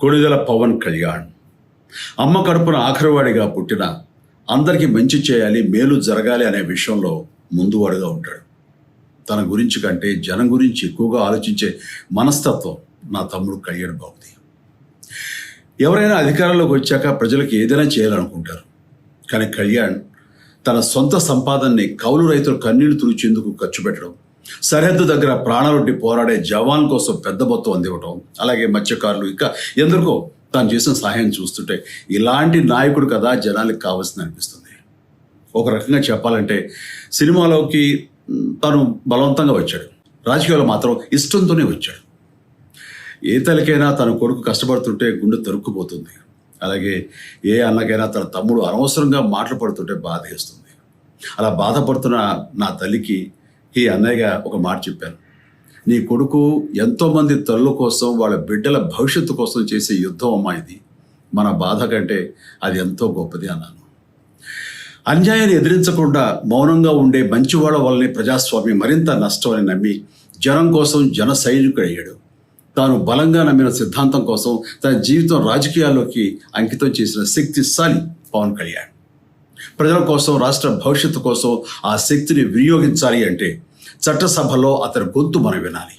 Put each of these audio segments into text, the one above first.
కొణిదెల పవన్ కళ్యాణ్ అమ్మ కడుపున ఆఖరివాడిగా పుట్టిన అందరికీ మంచి చేయాలి, మేలు జరగాలి అనే విషయంలో ముందువాడుగా ఉంటాడు. తన గురించి కంటే జనం గురించి ఎక్కువగా ఆలోచించే మనస్తత్వం నా తమ్ముడు కళ్యాణ్ బాబుది. ఎవరైనా అధికారంలోకి వచ్చాక ప్రజలకు ఏదైనా చేయాలనుకుంటారు. కానీ కళ్యాణ్ తన సొంత సంపాదనని కౌలు రైతులు కన్నీళ్లు తుడిచేందుకు ఖర్చు పెట్టడం, సరిహద్దు దగ్గర ప్రాణాలొడ్డి పోరాడే జవాన్ కోసం పెద్ద మొత్తం అందివ్వటం, అలాగే మత్స్యకారులు ఇంకా ఎందరికో తాను చేసిన సహాయం చూస్తుంటే ఇలాంటి నాయకుడు కదా జనాలకు కావాల్సింది అనిపిస్తుంది. ఒక రకంగా చెప్పాలంటే సినిమాలోకి తను బలవంతంగా వచ్చాడు, రాజకీయాల్లో మాత్రం ఇష్టంతోనే వచ్చాడు. ఏ తల్లికైనా తన కొడుకు కష్టపడుతుంటే గుండె తరుక్కుపోతుంది. అలాగే ఏ అన్నకైనా తన తమ్ముడు అనవసరంగా మాటలు పడుతుంటే బాధ వేస్తుంది. అలా బాధపడుతున్న నా తల్లికి ఈ అన్నయ్యగా ఒక మాట చెప్పాను. నీ కొడుకు ఎంతోమంది తల్లుల కోసం, వాళ్ళ బిడ్డల భవిష్యత్తు కోసం చేసే యుద్ధం అమ్మా ఇది. మన బాధ కంటే అది ఎంతో గొప్పది అన్నాను. అన్యాయాన్ని ఎదిరించకుండా మౌనంగా ఉండే మంచివాళ్ళ వల్లనే ప్రజాస్వామ్యం మరింత నష్టం అని నమ్మి జనం కోసం జన సైనికుడు అయ్యాడు. తాను బలంగా నమ్మిన సిద్ధాంతం కోసం తన జీవితం రాజకీయాల్లోకి అంకితం చేసిన శక్తిశాలి పవన్ కళ్యాణ్. ప్రజల కోసం, రాష్ట్ర భవిష్యత్తు కోసం ఆ శక్తిని వినియోగించాలి అంటే చట్టసభలో అతని గొంతు మనం వినాలి.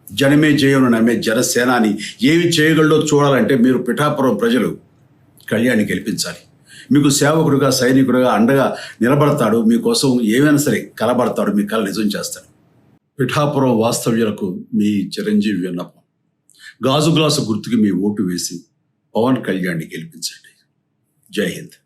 జనమే జయను నమ్మే జనసేనాని ఏమి చేయగలడో చూడాలంటే మీరు పిఠాపురం ప్రజలు కళ్యాణ్ని గెలిపించాలి. మీకు సేవకుడుగా, సైనికుడుగా అండగా నిలబడతాడు. మీకోసం ఏమైనా సరే కలబడతాడు, మీ కళ నిజం చేస్తాడు. పిఠాపురం వాస్తవ్యులకు మీ చిరంజీవి విన్నపం. గాజు గ్లాసు గుర్తుకి మీ ఓటు వేసి పవన్ కళ్యాణ్ని గెలిపించండి. జై హింద్.